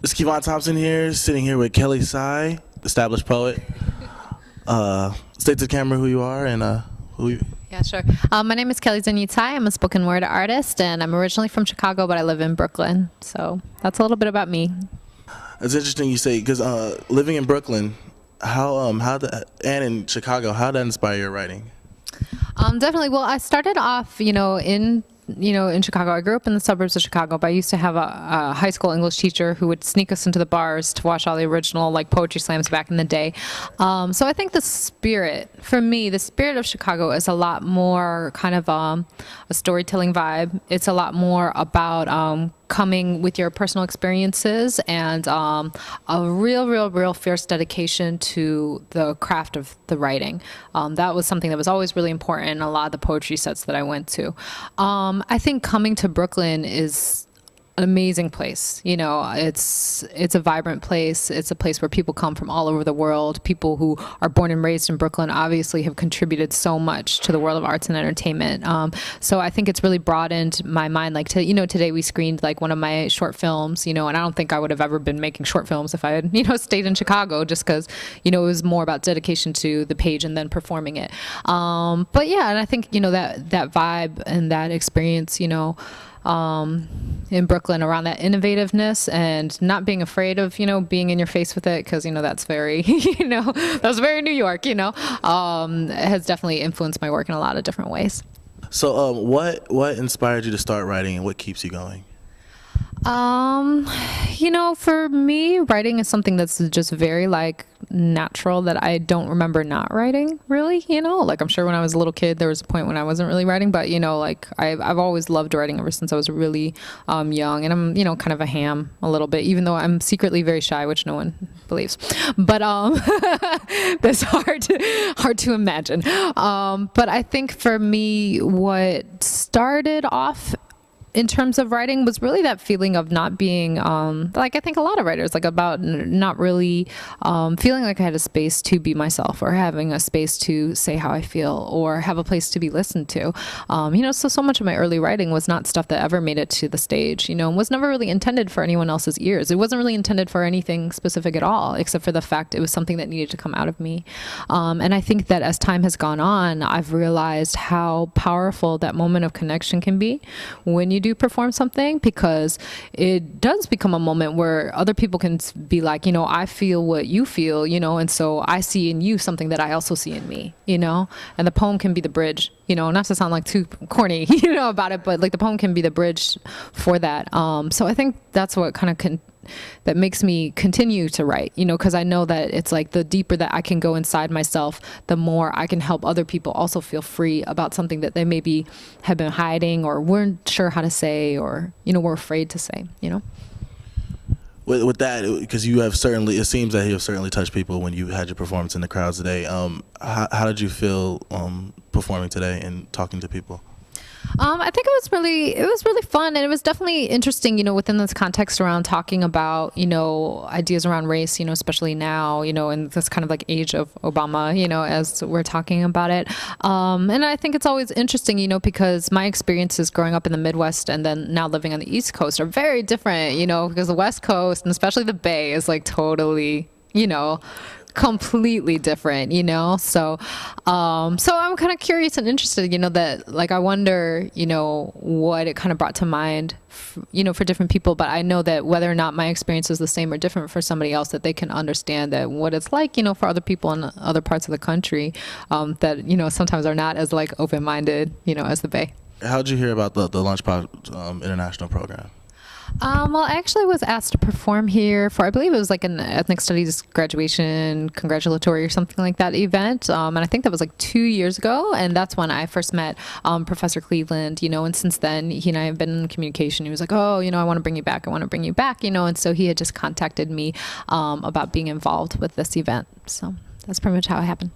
It's Kevon Thompson here, sitting here with Kelly Tsai, established poet. State to the camera who you are and who you. Yeah, sure. My name is Kelly Tsai. I'm a spoken word artist, and I'm originally from Chicago, but I live in Brooklyn. So that's a little bit about me. It's interesting you say because living in Brooklyn, and in Chicago, how did that inspire your writing? Definitely. Well, I started off, in Chicago. I grew up in the suburbs of Chicago, but I used to have a high school English teacher who would sneak us into the bars to watch all the original poetry slams back in the day. So I think for me, the spirit of Chicago is a lot more kind of a storytelling vibe. It's a lot more about coming with your personal experiences and a real fierce dedication to the craft of the writing. That was something that was always really important in a lot of the poetry sets that I went to. I think coming to Brooklyn is an amazing place. It's a vibrant place. It's a place where people come from all over the world. People who are born and raised in Brooklyn obviously have contributed so much to the world of arts and entertainment. So I think it's really broadened my mind. Today we screened one of my short films, and I don't think I would have ever been making short films if I had, stayed in Chicago, just because, it was more about dedication to the page and then performing it. But yeah, and I think, that vibe and that experience, in Brooklyn around that innovativeness and not being afraid of, being in your face with it. Cause that's very, that's very New York, has definitely influenced my work in a lot of different ways. So what inspired you to start writing and what keeps you going? For me, writing is something that's just very natural that I don't remember not writing really, I'm sure when I was a little kid, there was a point when I wasn't really writing, but I've always loved writing ever since I was really young, and I'm, kind of a ham a little bit, even though I'm secretly very shy, which no one believes, but that's hard to imagine. But I think for me, what started off in terms of writing was really that feeling of not being I think a lot of writers about not really feeling like I had a space to be myself or having a space to say how I feel or have a place to be listened to. So much of my early writing was not stuff that ever made it to the stage, and was never really intended for anyone else's ears. It wasn't really intended for anything specific at all, except for the fact it was something that needed to come out of me. And I think that as time has gone on, I've realized how powerful that moment of connection can be when you do perform something, because it does become a moment where other people can be like, I feel what you feel, and so I see in you something that I also see in me, and the poem can be the bridge, not to sound too corny, about it, but the poem can be the bridge for that. So I think that's what kind of that makes me continue to write, because I know that it's the deeper that I can go inside myself, the more I can help other people also feel free about something that they maybe have been hiding or weren't sure how to say or, were afraid to say, With that, because it seems that you have certainly touched people when you had your performance in the crowds today. How did you feel performing today and talking to people? I think it was really fun, and it was definitely interesting, within this context around talking about, ideas around race, especially now, in this kind of age of Obama, as we're talking about it. And I think it's always interesting, because my experiences growing up in the Midwest and then now living on the East Coast are very different, because the West Coast and especially the Bay is totally, completely different, so I'm kind of curious and interested, that I wonder, what it kind of brought to mind, for different people. But I know that whether or not my experience is the same or different for somebody else, that they can understand that what it's like, for other people in other parts of the country, that sometimes are not as open-minded, as the Bay. How'd you hear about the Lunchbox International program? Well, I actually was asked to perform here for, I believe it was an ethnic studies graduation congratulatory or something like that event. And I think that was 2 years ago. And that's when I first met Professor Cleveland, and since then he and I have been in communication. He was like, oh, I want to bring you back. I want to bring you back, and so he had just contacted me about being involved with this event. So that's pretty much how it happened.